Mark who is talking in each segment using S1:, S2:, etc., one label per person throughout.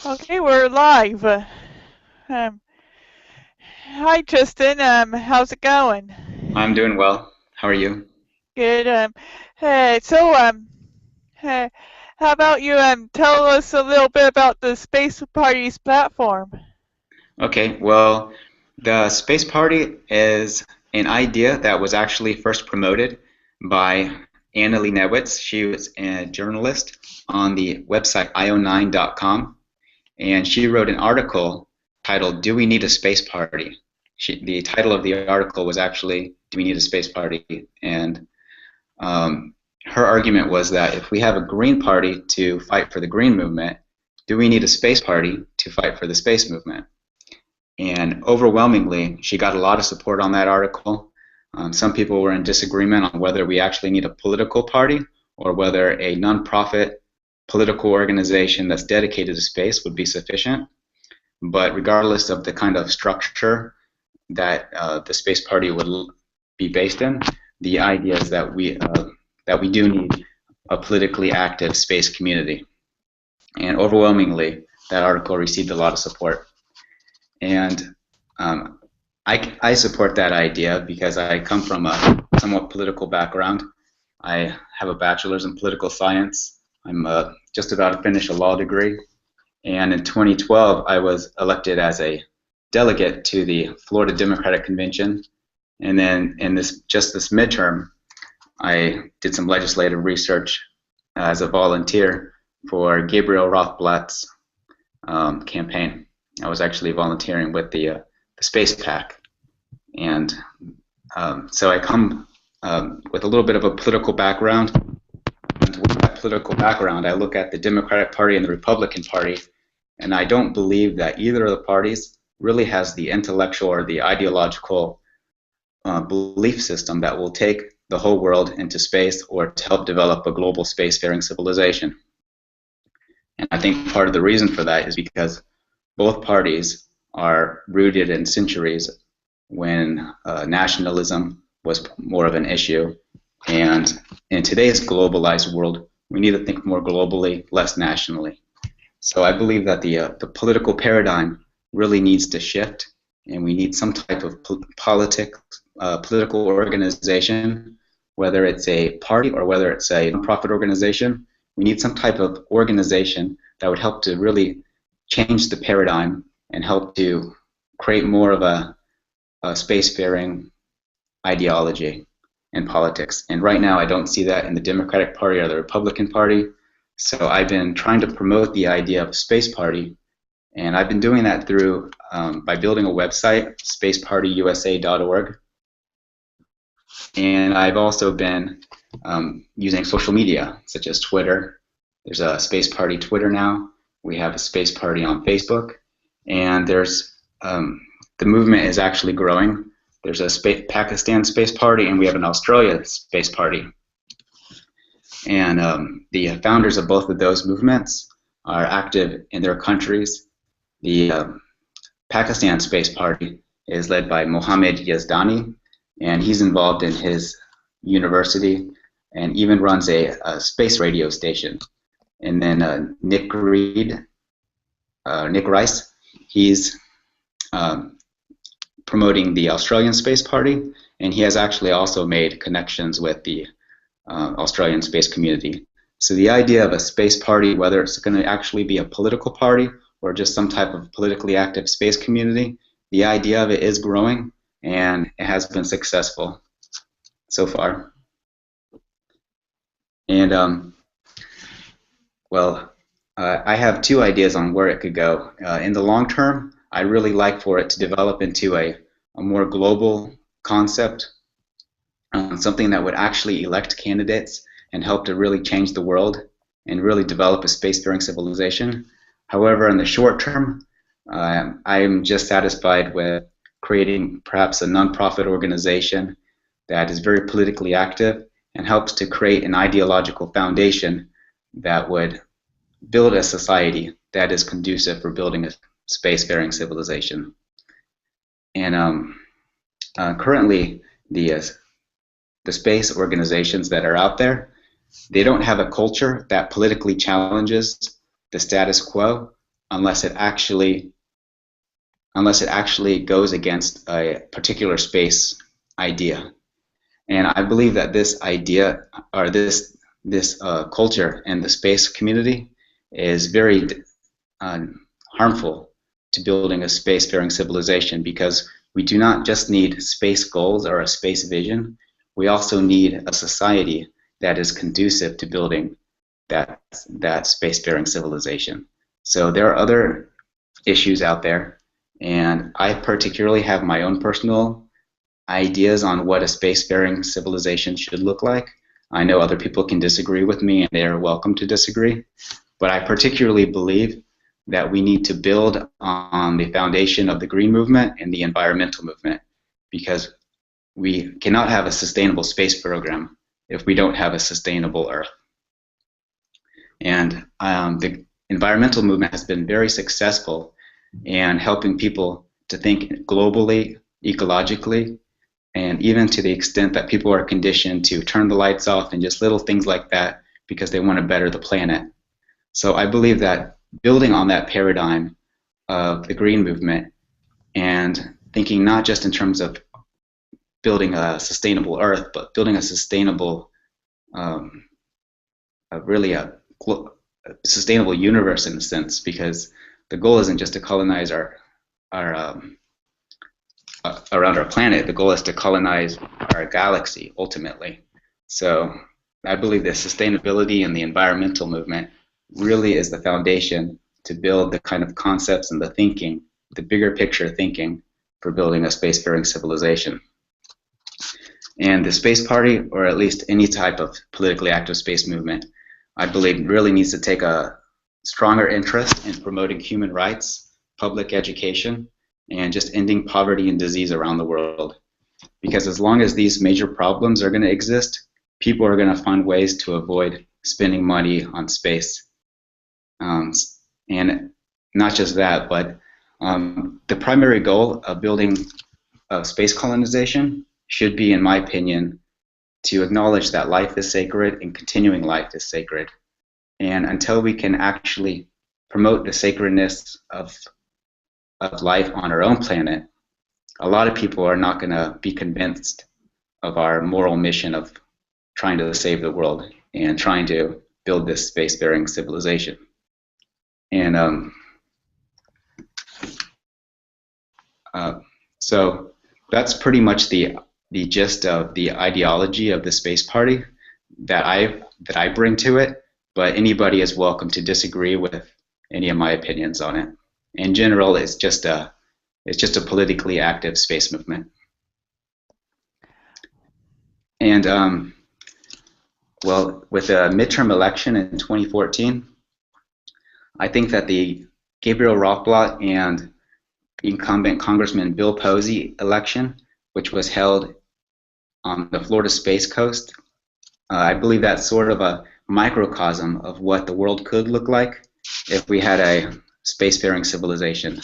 S1: Okay, we're live. Um, Hi, Tristan. How's it going?
S2: I'm doing well. How are you?
S1: Good. Hey, uh, how about you tell us a little bit about the Space Party's platform?
S2: Okay, well, the Space Party is an idea that was actually first promoted by Anna Leibovitz. She was a journalist on the website io9.com, and she wrote an article titled "Do We Need a Space Party?" The title of the article was actually "Do We Need a Space Party?" And um, her argument was that if we have a Green Party to fight for the Green movement, do we need a Space Party to fight for the space movement? And overwhelmingly, she got a lot of support on that article. Some people were in disagreement on whether we actually need a political party or whether a nonprofit political organization that's dedicated to space would be sufficient. But regardless of the kind of structure that the space party would be based in, the idea is that we do need a politically active space community. And overwhelmingly, that article received a lot of support. And um, I support that idea because I come from a somewhat political background. I have a bachelor's in political science. I'm just about to finish a law degree. And in 2012, I was elected as a delegate to the Florida Democratic Convention. And then in this midterm, I did some legislative research as a volunteer for Gabriel Rothblatt's campaign. I was actually volunteering with the Space PAC, and so I come with a little bit of a political background. And with that political background, I look at the Democratic Party and the Republican Party, and I don't believe that either of the parties really has the intellectual or the ideological belief system that will take the whole world into space or to help develop a global spacefaring civilization. And I think part of the reason for that is because both parties are rooted in centuries when nationalism was more of an issue. And in today's globalized world, we need to think more globally, less nationally. So I believe that the political paradigm really needs to shift, and we need some type of political organization, whether it's a party or whether it's a nonprofit organization. We need some type of organization that would help to really change the paradigm and help to create more of a spacefaring ideology in politics. And right now, I don't see that in the Democratic Party or the Republican Party. So I've been trying to promote the idea of a space party, and I've been doing that through by building a website, spacepartyusa.org, and I've also been using social media such as Twitter. There's a Space Party Twitter now. We have a Space Party on Facebook, and the movement is actually growing. There's a Pakistan Space Party, and we have an Australia Space Party. And the founders of both of those movements are active in their countries. The Pakistan Space Party is led by Mohammed Yazdani, and he's involved in his university and even runs a space radio station. And then Nick Rice, he's promoting the Australian Space Party, and he has actually also made connections with the Australian space community. So the idea of a space party, whether it's going to actually be a political party or just some type of politically active space community, the idea of it is growing, and it has been successful so far. And I have two ideas on where it could go. In the long term, I really like for it to develop into a more global concept, something that would actually elect candidates and help to really change the world and really develop a spacefaring civilization. However, in the short term, I am just satisfied with creating perhaps a nonprofit organization that is very politically active and helps to create an ideological foundation that would build a society that is conducive for building a spacefaring civilization. And currently, the space organizations that are out there, they don't have a culture that politically challenges the status quo. unless it actually goes against a particular space idea. And I believe that this idea, or this culture in the space community, is very uh, harmful to building a spacefaring civilization, because we do not just need space goals or a space vision. We also need a society that is conducive to building that spacefaring civilization. So there are other issues out there, and I particularly have my own personal ideas on what a spacefaring civilization should look like. I know other people can disagree with me, and they are welcome to disagree, but I particularly believe that we need to build on the foundation of the green movement and the environmental movement, because we cannot have a sustainable space program if we don't have a sustainable Earth. And the environmental movement has been very successful in helping people to think globally, ecologically, and even to the extent that people are conditioned to turn the lights off and just little things like that because they want to better the planet. So I believe that building on that paradigm of the green movement and thinking not just in terms of building a sustainable Earth, but building a sustainable, really a sustainable universe in a sense, because the goal isn't just to colonize our around our planet. The goal is to colonize our galaxy ultimately. So I believe that sustainability and the environmental movement really is the foundation to build the kind of concepts and the thinking, the bigger picture thinking for building a spacefaring civilization. And the Space Party, or at least any type of politically active space movement, I believe really needs to take a stronger interest in promoting human rights, public education, and just ending poverty and disease around the world. Because as long as these major problems are going to exist, people are going to find ways to avoid spending money on space. And not just that, but the primary goal of building space colonization should be, in my opinion, to acknowledge that life is sacred and continuing life is sacred. And until we can actually promote the sacredness of life on our own planet, a lot of people are not going to be convinced of our moral mission of trying to save the world and trying to build this spacefaring civilization. And so that's pretty much the gist of the ideology of the Space Party that I bring to it. But anybody is welcome to disagree with any of my opinions on it. In general, it's just a politically active space movement. And well, with the midterm election in 2014, I think that the Gabriel Rothblatt and incumbent Congressman Bill Posey election, which was held on the Florida Space Coast, I believe that's sort of a microcosm of what the world could look like if we had a spacefaring civilization.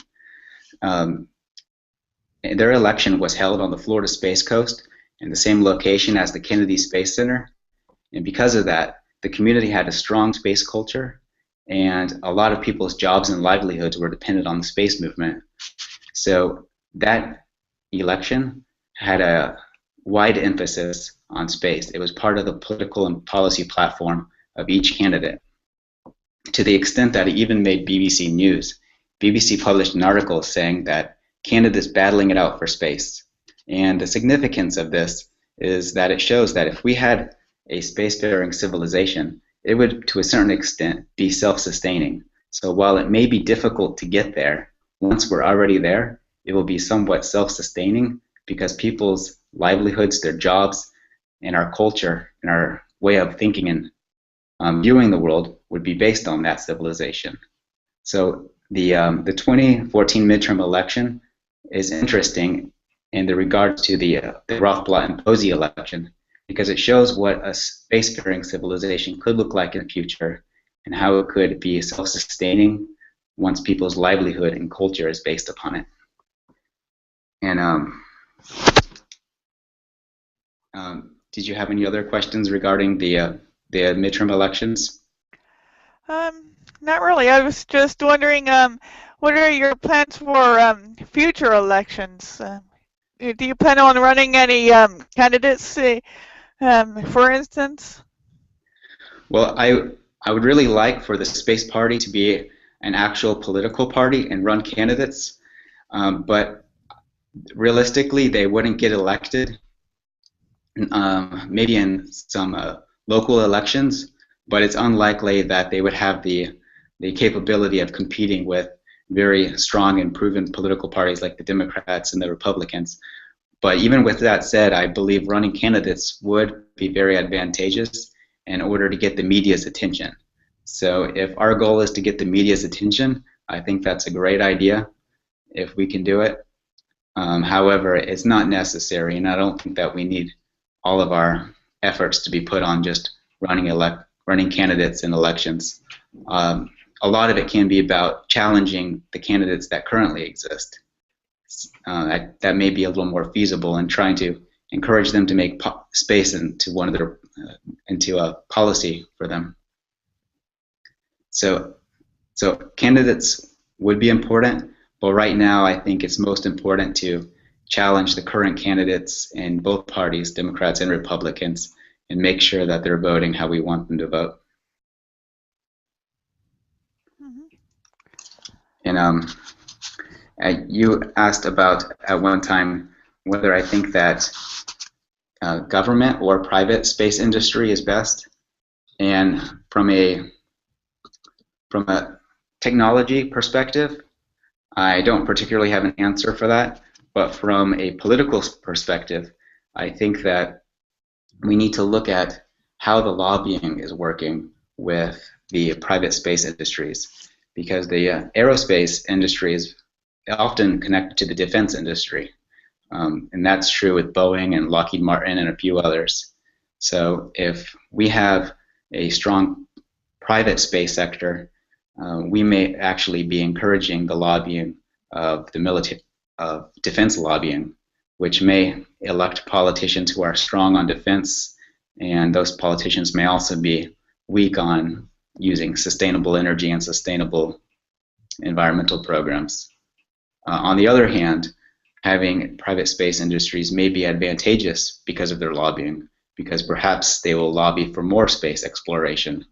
S2: Their election was held on the Florida Space Coast in the same location as the Kennedy Space Center, and because of that, the community had a strong space culture, and a lot of people's jobs and livelihoods were dependent on the space movement. So that election had a wide emphasis on space. It was part of the political and policy platform of each candidate, to the extent that it even made BBC News. BBC published an article saying that candidates battling it out for space. And the significance of this is that it shows that if we had a spacefaring civilization, it would, to a certain extent, be self-sustaining. So while it may be difficult to get there, once we're already there, it will be somewhat self-sustaining, because people's livelihoods, their jobs, and our culture and our way of thinking and viewing the world would be based on that civilization. So the 2014 midterm election is interesting in the regards to the Rothblatt and Posey election, because it shows what a spacefaring civilization could look like in the future and how it could be self-sustaining once people's livelihood and culture is based upon it. And did you have any other questions regarding the midterm elections?
S1: not really. I was just wondering, what are your plans for future elections? Do you plan on running any candidates, for instance?
S2: Well, I would really like for the Space Party to be an actual political party and run candidates, but realistically, they wouldn't get elected. Maybe in some local elections, but it's unlikely that they would have the capability of competing with very strong and proven political parties like the Democrats and the Republicans. But even with that said, I believe running candidates would be very advantageous in order to get the media's attention. So if our goal is to get the media's attention, I think that's a great idea if we can do it. However, it's not necessary, and I don't think that we need all of our efforts to be put on just running candidates in elections. A lot of it can be about challenging the candidates that currently exist. That may be a little more feasible, and trying to encourage them to make space into one of their into a policy for them. So candidates would be important, but right now I think it's most important to challenge the current candidates in both parties, Democrats and Republicans, and make sure that they're voting how we want them to vote.
S1: Mm-hmm.
S2: And you asked about at one time whether I think that government or private space industry is best. And from a technology perspective, I don't particularly have an answer for that. But from a political perspective, I think that we need to look at how the lobbying is working with the private space industries, because the aerospace industry is often connected to the defense industry, and that's true with Boeing and Lockheed Martin and a few others. So if we have a strong private space sector, we may actually be encouraging the lobbying of the military, of defense lobbying, which may elect politicians who are strong on defense, and those politicians may also be weak on using sustainable energy and sustainable environmental programs. On the other hand, having private space industries may be advantageous because of their lobbying, because perhaps they will lobby for more space exploration.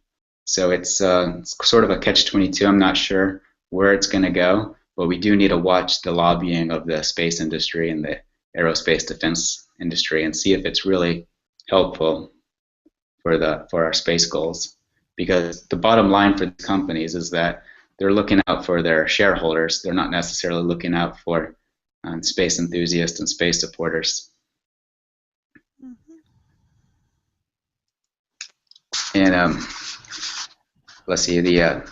S2: So it's sort of a catch-22. I'm not sure where it's going to go, but we do need to watch the lobbying of the space industry and the aerospace defense industry and see if it's really helpful for our space goals. Because the bottom line for these companies is that they're looking out for their shareholders. They're not necessarily looking out for space enthusiasts and space supporters.
S1: Mm-hmm.
S2: And let's see, a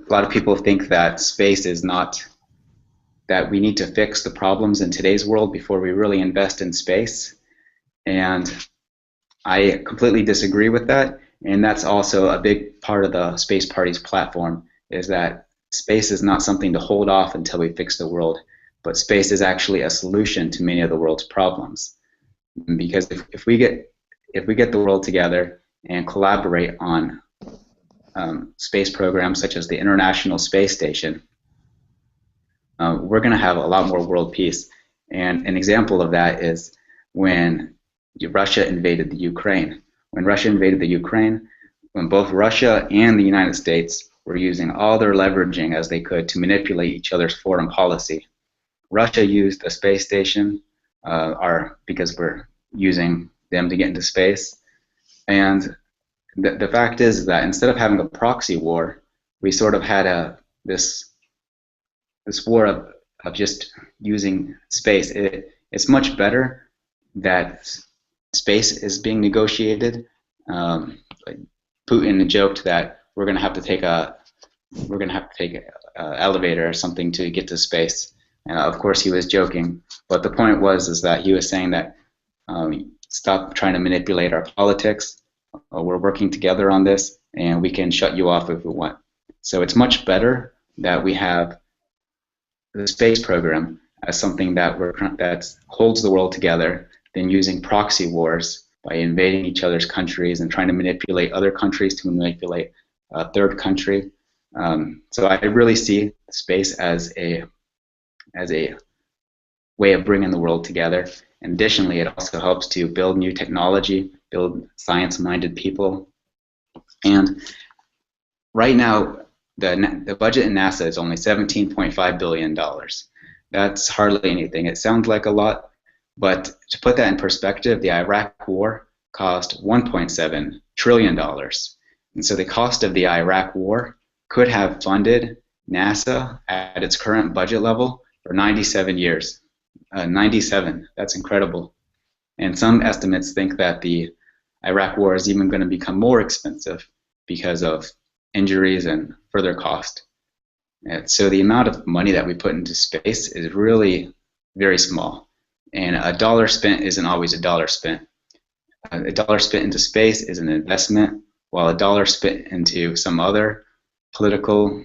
S2: lot of people think that space is not, that we need to fix the problems in today's world before we really invest in space. And I completely disagree with that. And that's also a big part of the Space Party's platform, is that space is not something to hold off until we fix the world, but space is actually a solution to many of the world's problems. Because if we get the world together and collaborate on space programs such as the International Space Station, we're going to have a lot more world peace. And an example of that is when Russia invaded the Ukraine. When Russia invaded the Ukraine, when both Russia and the United States were using all their leveraging as they could to manipulate each other's foreign policy. Russia used the space station because we're using them to get into space. And the fact is that instead of having a proxy war, we sort of had this war of just using space. It's much better that space is being negotiated. Putin joked that we're going to have to take an elevator or something to get to space. Of course, he was joking, but the point is that he was saying that stop trying to manipulate our politics. We're working together on this, and we can shut you off if we want. So it's much better that we have the space program as something that holds the world together than using proxy wars by invading each other's countries and trying to manipulate other countries to manipulate a third country. So I really see space as a way of bringing the world together. And additionally, it also helps to build new technology, build science-minded people. And right now, the budget in NASA is only $17.5 billion. That's hardly anything. It sounds like a lot, but to put that in perspective, the Iraq War cost $1.7 trillion. And so the cost of the Iraq War could have funded NASA at its current budget level for 97 years. 97, that's incredible. And some estimates think that the Iraq War is even going to become more expensive because of injuries and further cost. And so the amount of money that we put into space is really very small. And a dollar spent isn't always a dollar spent. A dollar spent into space is an investment, while a dollar spent into some other political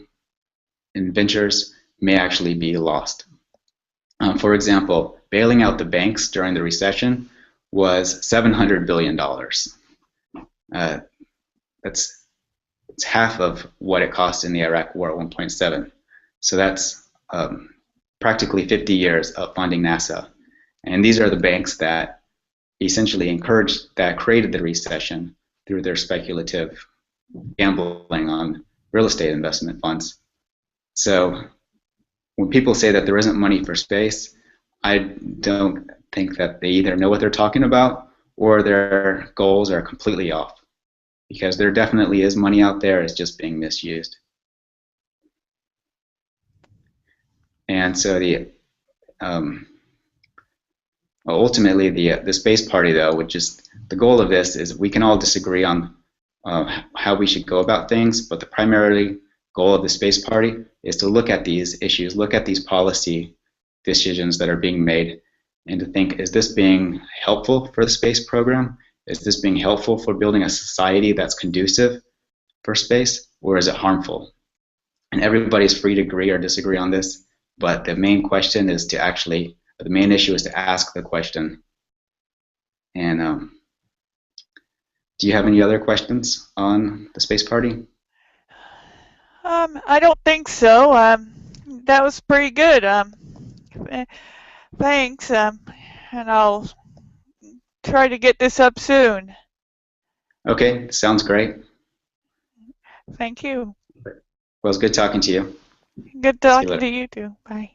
S2: ventures may actually be lost. For example, bailing out the banks during the recession was $700 billion. That's half of what it cost in the Iraq War at 1.7. So that's practically 50 years of funding NASA. And these are the banks that essentially created the recession through their speculative gambling on real estate investment funds. So when people say that there isn't money for space, I don't think that they either know what they're talking about or their goals are completely off, because there definitely is money out there. It's just being misused. And so ultimately the space party, though, the goal of this is we can all disagree on how we should go about things, but the primary goal of the space party is to look at these issues, look at these policy decisions that are being made, and to think, is this being helpful for the space program? Is this being helpful for building a society that's conducive for space, or is it harmful? And everybody's free to agree or disagree on this, but the main question is the main issue is to ask the question. And do you have any other questions on the space party?
S1: I don't think so. That was pretty good. Thanks. And I'll try to get this up soon.
S2: Okay, sounds great.
S1: Thank you.
S2: Well, it's good talking to you.
S1: Good talking to you too. Bye.